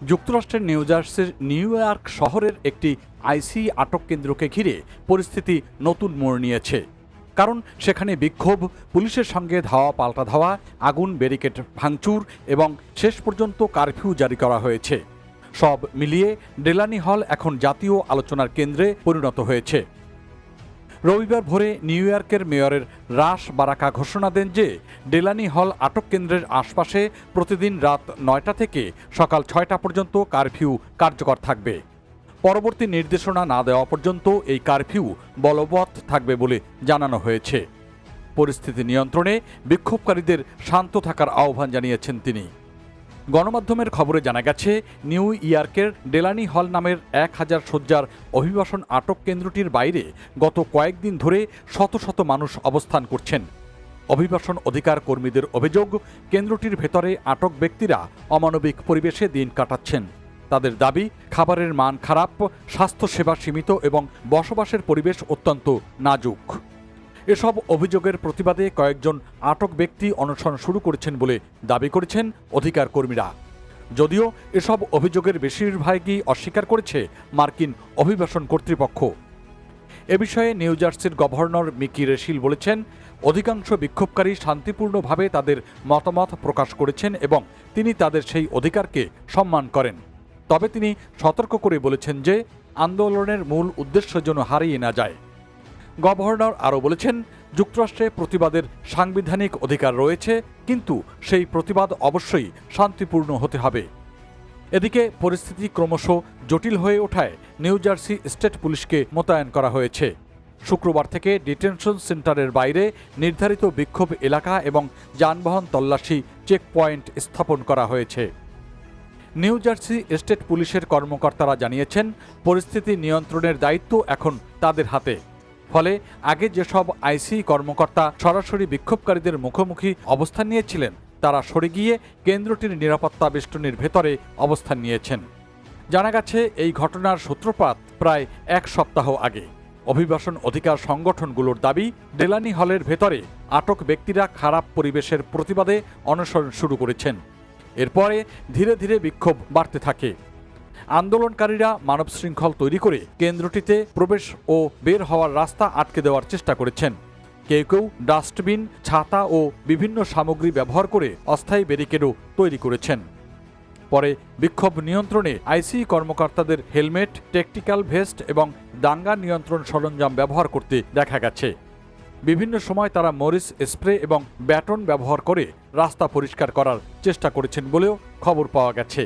যুক্তরাষ্ট্রের নিউ জার্সির new York শহরের একটি আইসি আটক কেন্দ্রকে ঘিরে পরিস্থিতি নতুন মোড় নিয়েছে। কারণ সেখানে বিক্ষোভ, পুলিশের সঙ্গে ধাওয়া পাল্টা ধাওয়া, আগুন, ব্যারিকেড ভাঙচুর এবং শেষ পর্যন্ত কারফিউ জারি করা হয়েছে। সব মিলিয়ে ডেলানি হল এখন জাতীয় আলোচনার কেন্দ্রে পরিণত হয়েছে। রবিবার ভোরে নিউ ইয়র্কের মেয়রের রাশ বারাকা ঘোষণা দেন যে ডেলানি হল আটক কেন্দ্রের আশপাশে প্রতিদিন রাত ৯টা থেকে সকাল ৬টা পর্যন্ত কারফিউ কার্যকর থাকবে। পরবর্তী নির্দেশনা না দেওয়া পর্যন্ত এই কারফিউ বলবৎ থাকবে বলে জানানো হয়েছে। পরিস্থিতি নিয়ন্ত্রণে বিক্ষোভকারীদের শান্ত থাকার আহ্বান জানিয়েছেন তিনি। গণমাধ্যমের খবরে জানা গেছে, নিউ ইয়র্কের ডেলানি হল নামের ১,০০০ শয্যার অভিবাসন আটক কেন্দ্রটির বাইরে গত কয়েকদিন ধরে শত শত মানুষ অবস্থান করছেন। অভিবাসন অধিকার কর্মীদের অভিযোগ, কেন্দ্রটির ভেতরে আটক ব্যক্তিরা অমানবিক পরিবেশে দিন কাটাচ্ছেন। তাদের দাবি, খাবারের মান খারাপ, স্বাস্থ্যসেবা সীমিত এবং বসবাসের পরিবেশ অত্যন্ত নাজুক। এসব অভিযোগের প্রতিবাদে কয়েকজন আটক ব্যক্তি অনশন শুরু করেছেন বলে দাবি করেছেন অধিকার কর্মীরা। যদিও এসব অভিযোগের বেশিরভাগই অস্বীকার করেছে মার্কিন অভিবাসন কর্তৃপক্ষ। এ বিষয়ে নিউ জার্সির গভর্নর মিকি রেশিল বলেছেন, অধিকাংশ বিক্ষোভকারী শান্তিপূর্ণভাবে তাদের মতামত প্রকাশ করেছেন এবং তিনি তাদের সেই অধিকারকে সম্মান করেন। তবে তিনি সতর্ক করে বলেছেন যে আন্দোলনের মূল উদ্দেশ্য যেন হারিয়ে না যায়। গভর্নর আরও বলেছেন, যুক্তরাষ্ট্রে প্রতিবাদের সাংবিধানিক অধিকার রয়েছে, কিন্তু সেই প্রতিবাদ অবশ্যই শান্তিপূর্ণ হতে হবে। এদিকে পরিস্থিতি ক্রমশ জটিল হয়ে ওঠায় নিউ জার্সি স্টেট পুলিশকে মোতায়েন করা হয়েছে। শুক্রবার থেকে ডিটেনশন সেন্টারের বাইরে নির্ধারিত বিক্ষোভ এলাকা এবং যানবাহন তল্লাশি চেকপয়েন্ট স্থাপন করা হয়েছে। নিউ জার্সি স্টেট পুলিশের কর্মকর্তারা জানিয়েছেন, পরিস্থিতি নিয়ন্ত্রণের দায়িত্ব এখন তাদের হাতে। ফলে আগে যেসব আইসি কর্মকর্তা সরাসরি বিক্ষোভকারীদের মুখোমুখি অবস্থান নিয়েছিলেন, তারা সরে গিয়ে কেন্দ্রটির নিরাপত্তা বেষ্টনীর ভেতরে অবস্থান নিয়েছেন। জানা গেছে, এই ঘটনার সূত্রপাত প্রায় এক সপ্তাহ আগে। অভিবাসন অধিকার সংগঠনগুলোর দাবি, ডেলানি হলের ভেতরে আটক ব্যক্তিরা খারাপ পরিবেশের প্রতিবাদে অনশন শুরু করেছেন। এরপরে ধীরে ধীরে বিক্ষোভ বাড়তে থাকে। আন্দোলনকারীরা মানবশৃঙ্খল তৈরি করে কেন্দ্রটিতে প্রবেশ ও বের হওয়ার রাস্তা আটকে দেওয়ার চেষ্টা করেছেন। কেউ কেউ ডাস্টবিন, ছাতা ও বিভিন্ন সামগ্রী ব্যবহার করে অস্থায়ী ব্যারিকেডও তৈরি করেছেন। পরে বিক্ষোভ নিয়ন্ত্রণে আইসি কর্মকর্তাদের হেলমেট, ট্যাকটিক্যাল ভেস্ট এবং দাঙ্গা নিয়ন্ত্রণ সরঞ্জাম ব্যবহার করতে দেখা গেছে। বিভিন্ন সময় তারা মরিস স্প্রে এবং ব্যাটন ব্যবহার করে রাস্তা পরিষ্কার করার চেষ্টা করেছেন বলেও খবর পাওয়া গেছে।